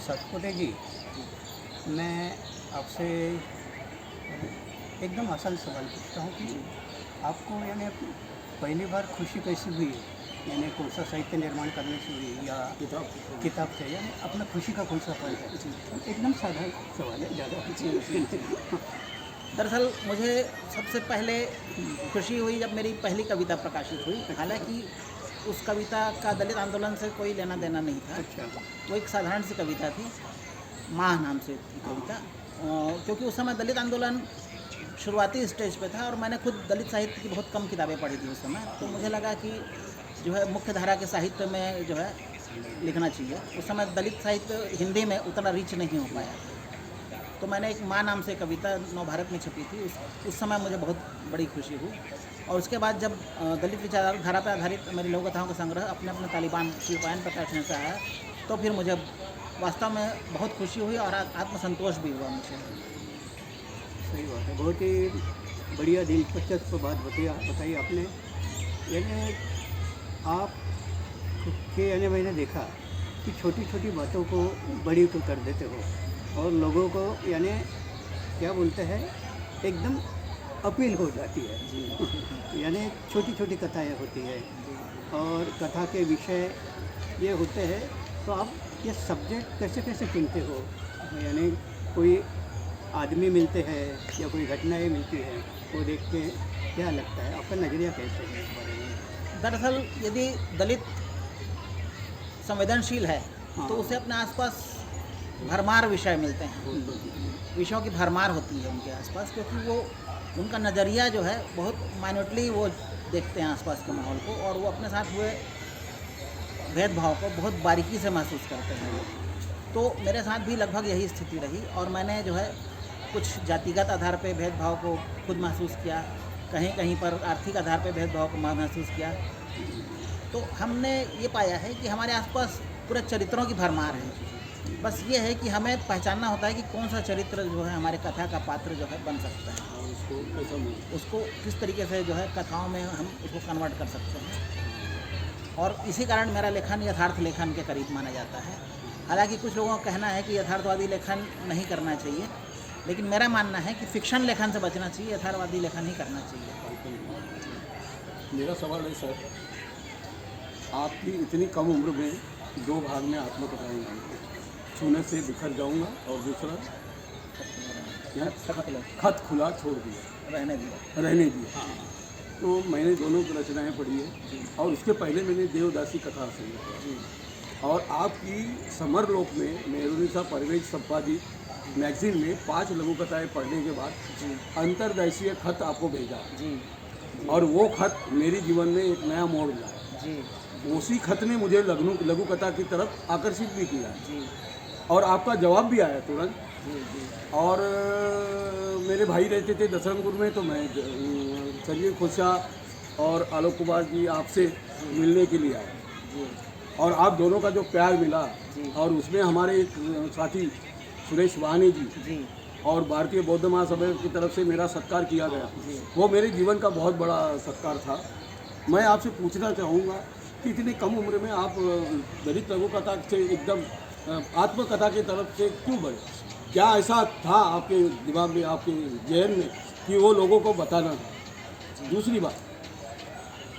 सतपुते जी, मैं आपसे एकदम आसान सवाल पूछता हूँ कि आपको यानी पहली बार खुशी कैसे हुई है? यानी कौन सा साहित्य निर्माण करने से हुई या किताब से, यानी अपना खुशी का कौन सा पल है? एकदम साधा सवाल है, ज़्यादा। दरअसल मुझे सबसे पहले खुशी हुई जब मेरी पहली कविता प्रकाशित हुई। हालांकि उस कविता का दलित आंदोलन से कोई लेना देना नहीं था। अच्छा। वो एक साधारण सी कविता थी, माह नाम से थी कविता। क्योंकि उस समय दलित आंदोलन शुरुआती स्टेज पे था और मैंने खुद दलित साहित्य की बहुत कम किताबें पढ़ी थी उस समय। तो मुझे लगा कि जो है मुख्य धारा के साहित्य में जो है लिखना चाहिए। उस समय दलित साहित्य हिंदी में उतना रीच नहीं हो पाया। तो मैंने एक माँ नाम से कविता नवभारत में छपी थी। उस समय मुझे बहुत बड़ी खुशी हुई। और उसके बाद जब दलित विचारधारा पर आधारित मेरी लघु कथाओं का संग्रह अपने अपने तालिबान शिल्पायन प्रकाशन से आया, तो फिर मुझे वास्तव में बहुत खुशी हुई और आत्मसंतोष भी हुआ मुझे। सही बात है, बहुत ही बढ़िया दिलचस्प बात बताई आपने। यानी आप के यानी मैंने देखा कि छोटी छोटी बातों को बड़ी को कर देते हो और लोगों को यानी क्या बोलते हैं, एकदम अपील हो जाती है। यानी छोटी छोटी कथाएं होती है और कथा के विषय ये होते हैं, तो आप ये सब्जेक्ट कैसे कैसे चुनते हो? यानी कोई आदमी मिलते हैं या कोई घटनाएं मिलती है, वो देख के क्या लगता है, आपका नज़रिया कैसे है इस बारे में? दरअसल यदि दलित संवेदनशील है हाँ। तो उसे अपने आसपास भरमार विषय मिलते हैं, विषयों की भरमार होती है उनके आसपास, क्योंकि वो उनका नज़रिया जो है बहुत माइन्यूटली वो देखते हैं आसपास के माहौल को, और वो अपने साथ हुए भेदभाव को बहुत बारीकी से महसूस करते हैं। तो मेरे साथ भी लगभग यही स्थिति रही और मैंने जो है कुछ जातिगत आधार पर भेदभाव को खुद महसूस किया, कहीं कहीं पर आर्थिक आधार पर भेदभाव को महसूस किया। तो हमने ये पाया है कि हमारे आसपास पूरे चरित्रों की भरमार है। बस ये है कि हमें पहचानना होता है कि कौन सा चरित्र जो है हमारे कथा का पात्र जो है बन सकता है, उसको किस तरीके से जो है कथाओं में हम उसको कन्वर्ट कर सकते हैं। और इसी कारण मेरा लेखन यथार्थ लेखन के करीब माना जाता है। हालांकि कुछ लोगों का कहना है कि यथार्थवादी लेखन नहीं करना चाहिए, लेकिन मेरा मानना है कि फिक्शन लेखन से बचना चाहिए, यथार्थवादी लेखन ही करना चाहिए। मेरा सवाल है सर, आपकी इतनी कम उम्र में 2 भाग में आत्मकथाएं लिखी, छूने से बिखर जाऊंगा और दूसरा खत खुला छोड़ दिया, रहने दिया। तो मैंने दोनों की रचनाएं पढ़ी है और उसके पहले मैंने देवदासी कथा सुनी। और आपकी समर लोक में मेहरुनिसा परवेज संपादित मैगजीन में 5 लघु कथाएँ पढ़ने के बाद अंतर्देशीय खत आपको भेजा और वो खत मेरे जीवन में एक नया मोड़ लाया। उसी खत ने मुझे लघु कथा की तरफ आकर्षित भी किया और आपका जवाब भी आया तुरंत। और मेरे भाई रहते थे दसरंगपुर में, तो मैं संजीव खुशा और आलोक कुमार जी आपसे मिलने के लिए आया और आप दोनों का जो प्यार मिला और उसमें हमारे एक साथी सुरेश वाहनी जी और भारतीय बौद्ध महासभा की तरफ से मेरा सत्कार किया गया, वो मेरे जीवन का बहुत बड़ा सत्कार था। मैं आपसे पूछना चाहूँगा कि इतनी कम उम्र में आप दलित लघु कथा से एकदम आत्मकथा की तरफ से क्यों बढ़े? क्या ऐसा था आपके दिमाग में, आपके जहन में कि वो लोगों को बताना था? दूसरी बात,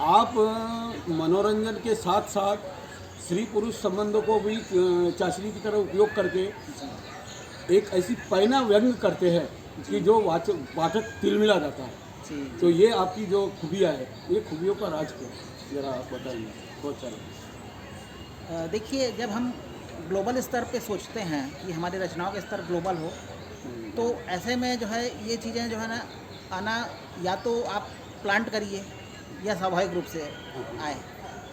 आप मनोरंजन के साथ साथ स्त्री पुरुष संबंधों को भी चाशनी की तरह उपयोग करके एक ऐसी पैना व्यंग करते हैं कि जो पाठक तिलमिला जाता है। तो ये आपकी जो खूबियाँ है, ये खूबियों का राज क्या है, ज़रा आप बताइए। बहुत सारा देखिए, जब हम ग्लोबल स्तर पे सोचते हैं कि हमारी रचनाओं का स्तर ग्लोबल हो, तो ऐसे में जो है ये चीज़ें जो है ना आना, या तो आप प्लांट करिए या स्वाभाविक रूप से आए।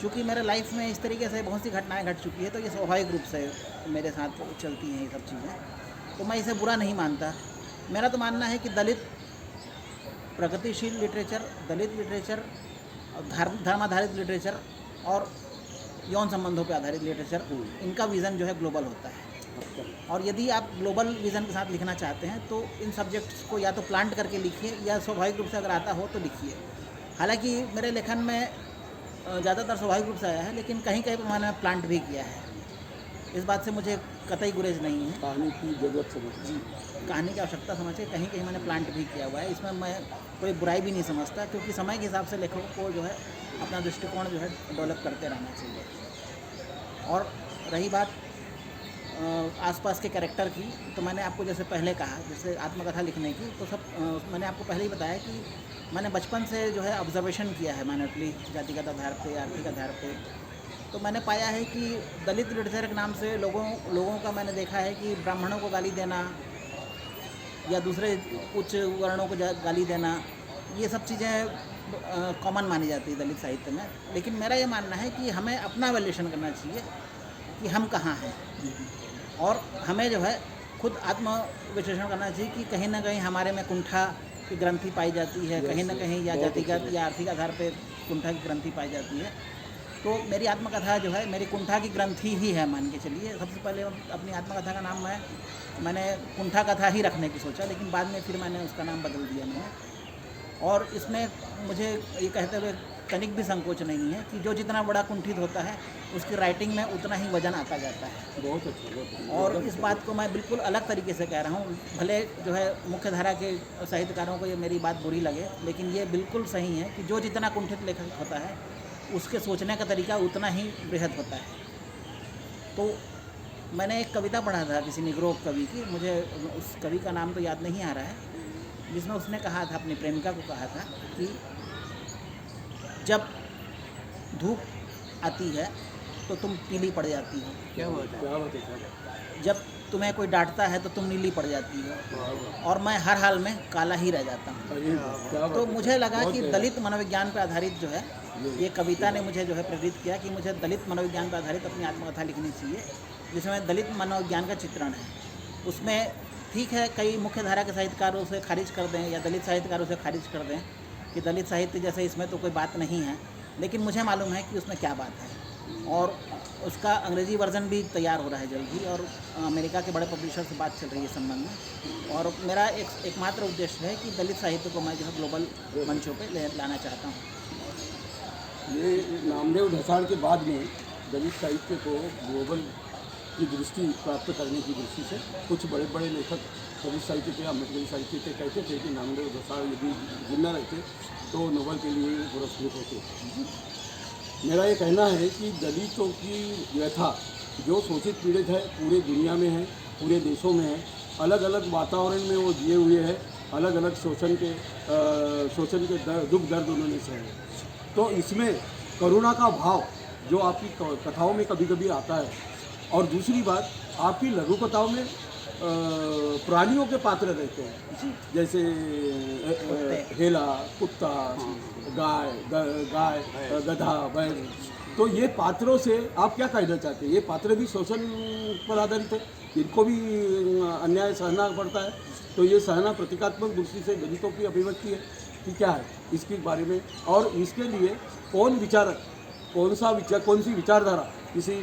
चूँकि मेरे लाइफ में इस तरीके से बहुत सी घटनाएं घट चुकी है, तो ये स्वाभाविक रूप से मेरे साथ चलती हैं ये सब चीज़ें, तो मैं इसे बुरा नहीं मानता। मेरा तो मानना है कि दलित प्रगतिशील लिटरेचर, दलित लिटरेचर, धर्म आधारित लिटरेचर और यौन संबंधों पर आधारित लिटरेचर, इनका विज़न जो है ग्लोबल होता है। और यदि आप ग्लोबल विज़न के साथ लिखना चाहते हैं तो इन सब्जेक्ट्स को या तो प्लांट करके लिखिए या स्वाभाविक रूप से अगर आता हो तो लिखिए। हालांकि मेरे लेखन में ज़्यादातर स्वाभाविक रूप से आया है, लेकिन कहीं कहीं पर मैंने प्लांट भी किया है। इस बात से मुझे कतई गुरेज नहीं है। कहानी की जरूरत समझ जी, कहानी की आवश्यकता समझ के कहीं कहीं मैंने प्लांट भी किया हुआ है। इसमें मैं कोई बुराई भी नहीं समझता, क्योंकि समय के हिसाब से लेखकों को जो है अपना दृष्टिकोण जो है डेवलप करते रहना चाहिए। और रही बात आसपास के कैरेक्टर की, तो मैंने आपको जैसे पहले कहा, जैसे आत्मकथा लिखने की, तो मैंने आपको पहले ही बताया कि मैंने बचपन से जो है ऑब्जर्वेशन किया है माइनॉरिटी जातिगत आधार पे, आर्थिक आधार पे। तो मैंने पाया है कि दलित लिटरेचर के नाम से लोगों का मैंने देखा है कि ब्राह्मणों को गाली देना या दूसरे उच्च वर्णों को गाली देना, ये सब चीज़ें कॉमन मानी जाती है दलित साहित्य में। लेकिन मेरा ये मानना है कि हमें अपना वैल्यूएशन करना चाहिए कि हम कहाँ हैं, और हमें जो है खुद आत्म विश्लेषण करना चाहिए कि कहीं ना कहीं हमारे में कुंठा की ग्रंथि पाई जाती है, कहीं ना कहीं या जातिगत या आर्थिक आधार पे कुंठा की ग्रंथि पाई जाती है। तो मेरी आत्मकथा जो है मेरी कुंठा की ग्रंथि ही है, मान के चलिए। सबसे पहले अपनी आत्मकथा का नाम मैंने कुंठा कथा ही रखने की सोचा, लेकिन बाद में फिर मैंने उसका नाम बदल दिया मैंने। और इसमें मुझे ये कहते हुए तनिक भी संकोच नहीं है कि जो जितना बड़ा कुंठित होता है उसकी राइटिंग में उतना ही वजन आता जाता है। बहुत अच्छा। और इस बात को मैं बिल्कुल अलग तरीके से कह रहा हूँ, भले जो है मुख्य धारा के साहित्यकारों को ये मेरी बात बुरी लगे, लेकिन ये बिल्कुल सही है कि जो जितना कुंठित लेखक होता है उसके सोचने का तरीका उतना ही बृहद होता है। तो मैंने एक कविता पढ़ा था किसी निग्रो कवि की, मुझे उस कवि का नाम तो याद नहीं आ रहा है, जिसमें उसने कहा था, अपनी प्रेमिका को कहा था कि जब धूप आती है तो तुम पीली पड़ जाती हो, क्या बात है, क्या बात है। जब तुम्हें कोई डांटता है तो तुम नीली पड़ जाती हो, और मैं हर हाल में काला ही रह जाता हूँ। अरे क्या तो बात मुझे लगा बहुत कि है। दलित मनोविज्ञान पर आधारित जो है ये कविता ने मुझे जो है प्रेरित किया कि मुझे दलित मनोविज्ञान पर आधारित अपनी आत्मकथा लिखनी चाहिए, जिसमें दलित मनोविज्ञान का चित्रण है। उसमें ठीक है, कई मुख्य धारा के साहित्यकारों उसे खारिज कर दें या दलित साहित्यकारों उसे खारिज कर दें कि दलित साहित्य जैसे इसमें तो कोई बात नहीं है, लेकिन मुझे मालूम है कि उसमें क्या बात है। और उसका अंग्रेज़ी वर्जन भी तैयार हो रहा है जल्द ही, और अमेरिका के बड़े पब्लिशर से बात चल रही है इस संबंध में। और मेरा एकमात्र उद्देश्य है कि दलित साहित्य को मैं जो है ग्लोबल मंचों पे लाना चाहता हूँ। ये नामदेव धसाड़ के बाद में दलित साहित्य को ग्लोबल की दृष्टि प्राप्त करने की दृष्टि से कुछ बड़े बड़े लेखक दलित साहित्य के, अम्बेडकरी साहित्य के कहते थे कि नामदेव धसाड़ यदि जिंदा रहते तो नोबेल के लिए पुरस्कृत होते। मेरा ये कहना है कि दलितों की व्यथा जो शोषित पीड़ित है पूरे दुनिया में है, पूरे देशों में है, अलग अलग वातावरण में वो जिए हुए हैं, अलग अलग शोषण के दुख दर्द उन्होंने सहे। तो इसमें करुणा का भाव जो आपकी कथाओं में कभी कभी आता है, और दूसरी बात आपकी लघु कथाओं में प्राणियों के पात्र रहते हैं, जैसे हेला, कुत्ता, गाय, गधा, बैल। तो ये पात्रों से आप क्या कहना चाहते हैं? ये पात्र भी शोषण पर आधारित है, इनको भी अन्याय सहना पड़ता है, तो ये सहना प्रतीकात्मक दृष्टि से दलितों की अभिव्यक्ति है कि क्या है इसके बारे में, और इसके लिए कौन विचारक, कौन सी विचारधारा किसी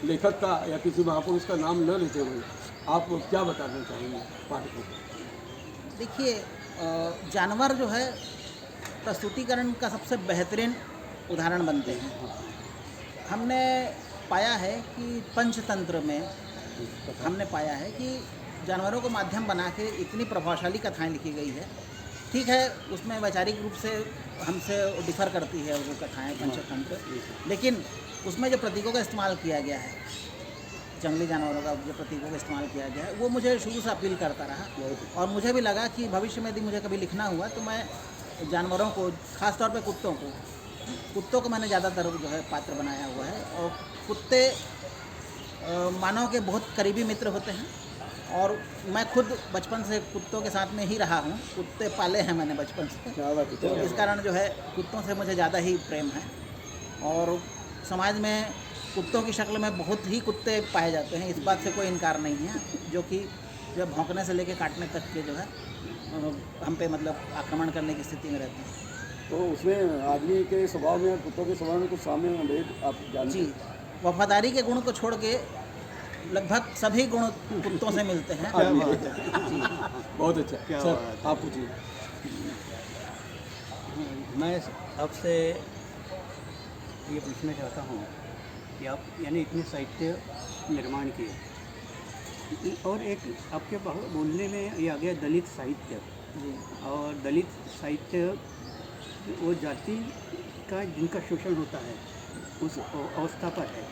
लेखक का या किसी महापुरुष का नाम न लेते हुए आप क्या बताना चाहेंगे पाठकों को? देखिए, जानवर जो है प्रस्तुतिकरण का सबसे बेहतरीन उदाहरण बनते हैं। हमने पाया है कि पंचतंत्र में हमने पाया है कि जानवरों को माध्यम बना के इतनी प्रभावशाली कथाएं लिखी गई है। ठीक है, उसमें वैचारिक रूप से हमसे डिफ़र करती है वो कथाएं पंचतंत्र, लेकिन उसमें जो प्रतीकों का इस्तेमाल किया गया है, जंगली जानवरों का जो प्रतीकों का इस्तेमाल किया गया है, वो मुझे शुरू से अपील करता रहा। और मुझे भी लगा कि भविष्य में यदि मुझे कभी लिखना हुआ तो मैं जानवरों को, ख़ास तौर पे कुत्तों को मैंने ज़्यादातर जो है पात्र बनाया हुआ है। और कुत्ते मानव के बहुत करीबी मित्र होते हैं, और मैं खुद बचपन से कुत्तों के साथ में ही रहा हूँ, कुत्ते पाले हैं मैंने बचपन से, तो इस कारण जो है कुत्तों से मुझे ज़्यादा ही प्रेम है। और समाज में कुत्तों की शक्ल में बहुत ही कुत्ते पाए जाते हैं, इस बात से कोई इनकार नहीं है, जो कि जो भौंकने से लेकर काटने तक के जो है हम पे मतलब आक्रमण करने की स्थिति में रहते हैं। तो उसमें आदमी के स्वभाव में और कुत्तों के स्वभाव में कुछ साम्य भेद आप जानते जी, वफादारी के गुण को छोड़ के लगभग सभी गुण कुत्तों से मिलते हैं। जी, बहुत अच्छा। क्या सर बात आप पूछिए। मैं आपसे ये पूछना चाहता हूँ कि आप यानी इतने साहित्य निर्माण किए, और एक आपके बोलने में ये आ गया दलित साहित्य। जी और दलित साहित्य वो जाति का जिनका शोषण होता है उस अवस्था पर है,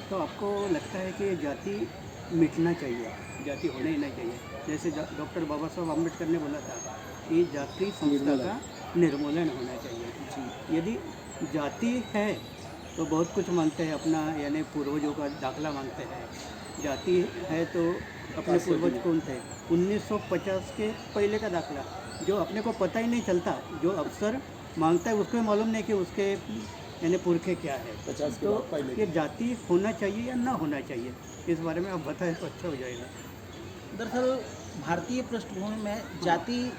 तो आपको लगता है कि ये जाति मिटना चाहिए, जाति होना ही नहीं चाहिए। जैसे डॉक्टर बाबा साहब अम्बेडकर ने बोला था कि जाति संस्था का निर्मूलन होना चाहिए। यदि जाति है तो बहुत कुछ मानते हैं अपना, यानी पूर्वजों का दाखला मांगते हैं। जाति है तो अपने पूर्वज कौन थे, 1950 के पहले का दाखला जो अपने को पता ही नहीं चलता, जो अफसर मांगता है उसको मालूम नहीं कि उसके यानी पुरखे क्या है। 50 के तो बाद पहले ये जाति होना चाहिए या ना होना चाहिए, इस बारे में आप बताएं तो अच्छा हो जाएगा। दरअसल भारतीय पृष्ठभूमि में जाति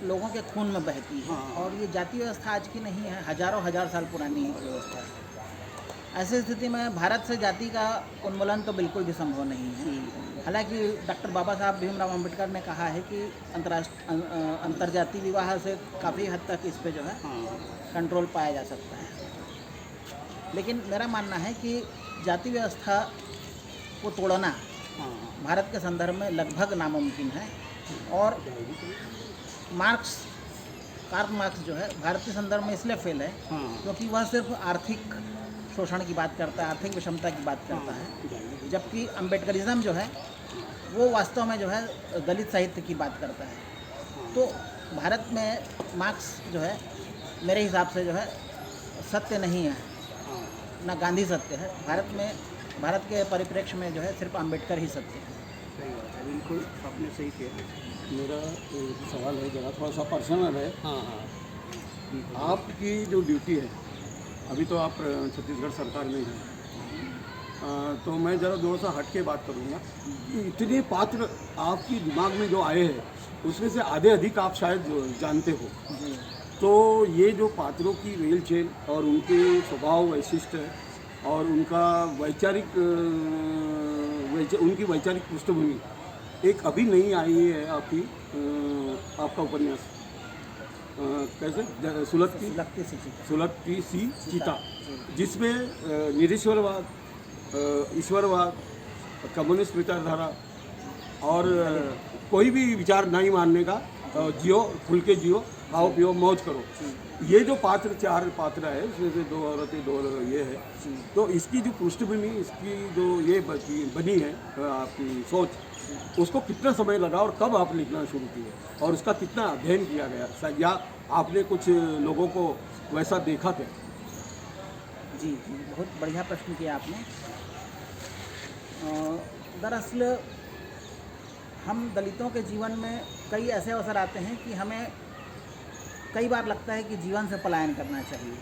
लोगों के खून में बहती है। हाँ। और ये जाति व्यवस्था आज की नहीं है, हजारों हजार साल पुरानी व्यवस्था है। ऐसी स्थिति में भारत से जाति का उन्मूलन तो बिल्कुल भी संभव नहीं है। हालांकि डॉक्टर बाबा साहब भीमराव अम्बेडकर ने कहा है कि अंतर्जातीय विवाह से काफ़ी हद तक इस पे जो है कंट्रोल पाया जा सकता है। लेकिन मेरा मानना है कि जाति व्यवस्था को तोड़ना भारत के संदर्भ में लगभग नामुमकिन है। और कार्ल मार्क्स जो है भारत के संदर्भ में इसलिए फेल है क्योंकि वह सिर्फ आर्थिक शोषण की बात करता है, आर्थिक विषमता की बात करता है, जबकि अम्बेडकरिज्म जो है वो वास्तव में जो है दलित साहित्य की बात करता है। तो भारत में मार्क्स जो है मेरे हिसाब से जो है सत्य नहीं है, ना गांधी सत्य है। भारत के परिप्रेक्ष्य में जो है सिर्फ अम्बेडकर ही सत्य है। सही बात है, बिल्कुल आपने सही किया। मेरा एक सवाल है, जरा थोड़ा सा पर्सनल है। हाँ। आपकी जो ड्यूटी है, अभी तो आप छत्तीसगढ़ सरकार में हैं, तो मैं ज़रा थोड़ा सा हट के बात करूँगा। इतने पात्र आपकी दिमाग में जो आए हैं उसमें से आधे अधिक आप शायद जानते हो। तो ये जो पात्रों की रेल चेन और उनके स्वभाव वैशिष्ट है और उनका उनकी वैचारिक पृष्ठभूमि एक अभी नहीं आई है आपका उपन्यास कैसे सुलगती सी चिता, जिसमें निरीश्वरवाद, ईश्वरवाद, कम्युनिस्ट विचारधारा और कोई भी विचार नहीं मानने का, जियो खुल के जियो, खाओ पियो मौज करो, ये जो चार पात्र है उसमें से 2 औरतें 2 ये है। तो इसकी जो पृष्ठभूमि, इसकी जो ये बनी है आपकी सोच, उसको कितना समय लगा और कब आप लिखना शुरू किए और उसका कितना अध्ययन किया गया, या आपने कुछ लोगों को वैसा देखा क्या? जी, बहुत बढ़िया प्रश्न किया आपने। दरअसल हम दलितों के जीवन में कई ऐसे अवसर आते हैं कि हमें कई बार लगता है कि जीवन से पलायन करना चाहिए,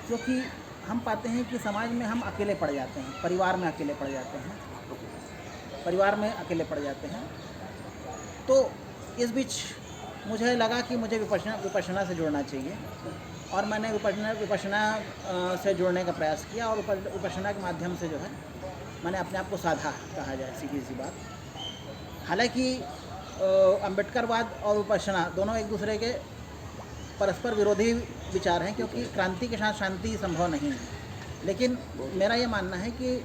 क्योंकि हम पाते हैं कि समाज में हम अकेले पड़ जाते हैं, परिवार में अकेले पड़ जाते हैं। तो इस बीच मुझे लगा कि मुझे विपश्यना से जुड़ना चाहिए और मैंने विपश्यना से जुड़ने का प्रयास किया और विपश्यना के माध्यम से जो है मैंने अपने आप को साधा, कहा जाए सीधी सी बात। हालांकि अम्बेडकरवाद और विपश्यना दोनों एक दूसरे के परस्पर विरोधी विचार हैं, क्योंकि क्रांति के साथ शांति संभव नहीं है। लेकिन मेरा ये मानना है कि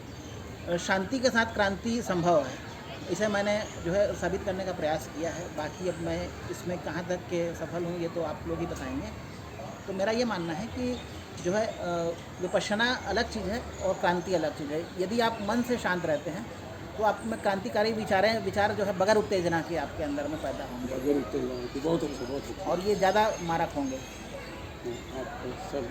शांति के साथ क्रांति संभव है। इसे मैंने जो है साबित करने का प्रयास किया है। बाकी अब मैं इसमें कहाँ तक के सफल हूँ ये तो आप लोग ही बताएंगे। तो मेरा ये मानना है कि जो है विपश्यना अलग चीज़ है और क्रांति अलग चीज़ है। यदि आप मन से शांत रहते हैं तो आप में क्रांतिकारी विचार जो है बगैर उत्तेजना के आपके अंदर में पैदा होंगे, बहुत अच्छा और ये ज़्यादा मारक होंगे। आप सब